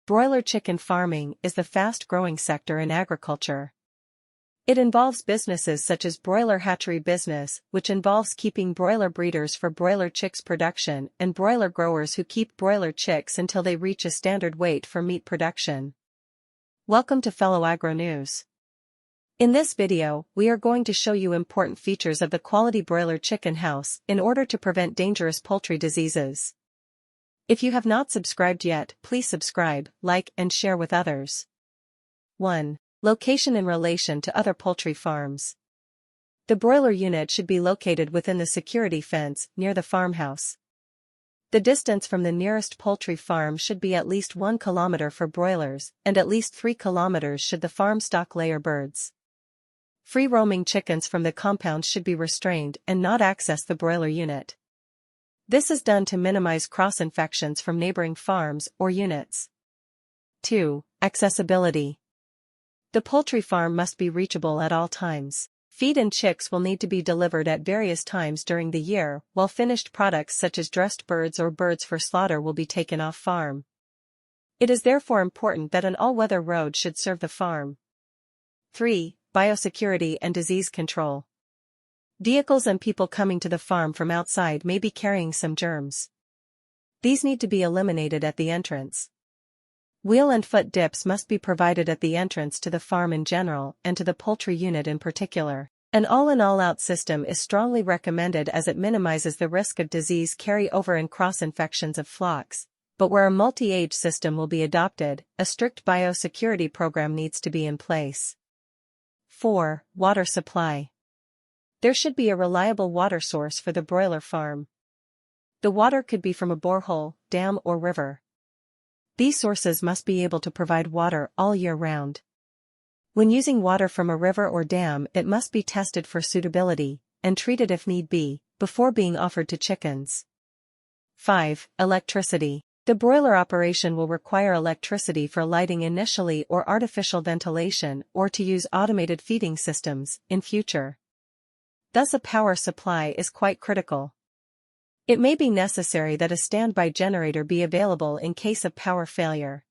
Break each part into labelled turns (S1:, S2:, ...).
S1: Broiler chicken farming is the fast-growing sector in agriculture. It involves businesses such as broiler hatchery business, which involves keeping broiler breeders for broiler chicks production, and broiler growers who keep broiler chicks until they reach a standard weight for meat production. Welcome to Fellow Agro News. In this video, we are going to show you important features of the quality broiler chicken house in order to prevent dangerous poultry diseases. If you have not subscribed yet, please subscribe, like, and share with others. 1. Location in relation to other poultry farms. The broiler unit should be located within the security fence near the farmhouse. The distance from the nearest poultry farm should be at least 1 kilometer for broilers, and at least 3 kilometers should the farm stock layer birds. Free-roaming chickens from the compound should be restrained and not access the broiler unit. This is done to minimize cross-infections from neighboring farms or units. 2. Accessibility. The poultry farm must be reachable at all times. Feed and chicks will need to be delivered at various times during the year, while finished products such as dressed birds or birds for slaughter will be taken off farm. It is therefore important that an all-weather road should serve the farm. 3. Biosecurity and disease control. Vehicles and people coming to the farm from outside may be carrying some germs. These need to be eliminated at the entrance. Wheel and foot dips must be provided at the entrance to the farm in general and to the poultry unit in particular. An all-in all-out system is strongly recommended as it minimizes the risk of disease carry-over and cross-infections of flocks, but where a multi-age system will be adopted, a strict biosecurity program needs to be in place. 4. Water supply. There should be a reliable water source for the broiler farm. The water could be from a borehole, dam or river. These sources must be able to provide water all year round. When using water from a river or dam, it must be tested for suitability, and treated if need be, before being offered to chickens. 5. Electricity. The broiler operation will require electricity for lighting initially or artificial ventilation or to use automated feeding systems in future. Thus a power supply is quite critical. It may be necessary that a standby generator be available in case of power failure.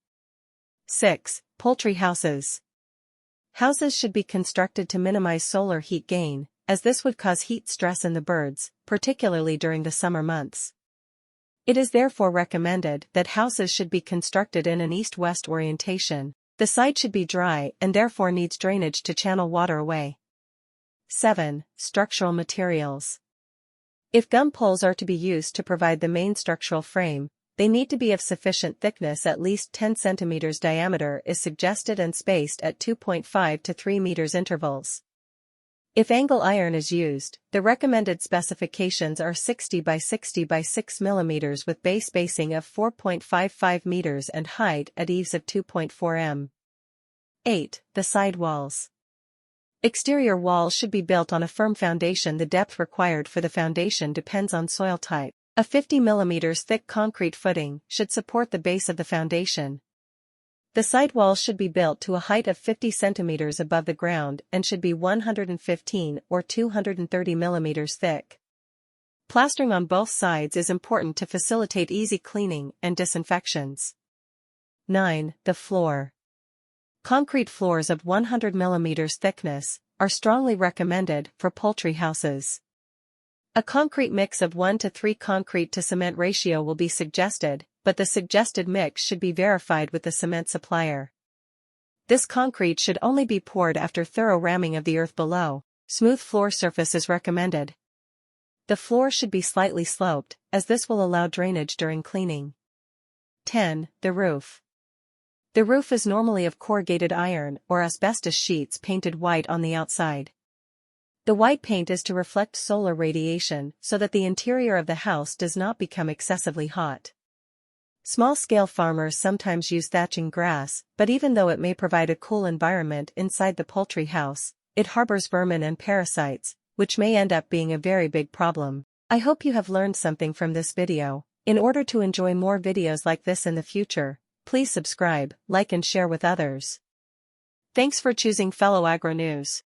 S1: 6. Poultry houses. Houses should be constructed to minimize solar heat gain, as this would cause heat stress in the birds, particularly during the summer months. It is therefore recommended that houses should be constructed in an east-west orientation. The site should be dry and therefore needs drainage to channel water away. 7. Structural materials. If gum poles are to be used to provide the main structural frame, they need to be of sufficient thickness. At least 10 centimeters diameter is suggested and spaced at 2.5 to 3 meters intervals. If angle iron is used, the recommended specifications are 60 by 60 by 6 millimeters with base spacing of 4.55 meters and height at eaves of 2.4 m. 8. The side walls. Exterior walls should be built on a firm foundation. The depth required for the foundation depends on soil type. A 50 mm thick concrete footing should support the base of the foundation. The side walls should be built to a height of 50 centimeters above the ground and should be 115 or 230 mm thick. Plastering on both sides is important to facilitate easy cleaning and disinfections. 9. The floor. Concrete floors of 100 mm thickness are strongly recommended for poultry houses. A concrete mix of 1 to 3 concrete to cement ratio will be suggested, but the suggested mix should be verified with the cement supplier. This concrete should only be poured after thorough ramming of the earth below. Smooth floor surface is recommended. The floor should be slightly sloped, as this will allow drainage during cleaning. 10. The roof. The roof is normally of corrugated iron or asbestos sheets painted white on the outside. The white paint is to reflect solar radiation so that the interior of the house does not become excessively hot. Small-scale farmers sometimes use thatching grass, but even though it may provide a cool environment inside the poultry house, it harbors vermin and parasites, which may end up being a very big problem. I hope you have learned something from this video. In order to enjoy more videos like this in the future, please subscribe, like and share with others. Thanks for choosing Fellow Agro News.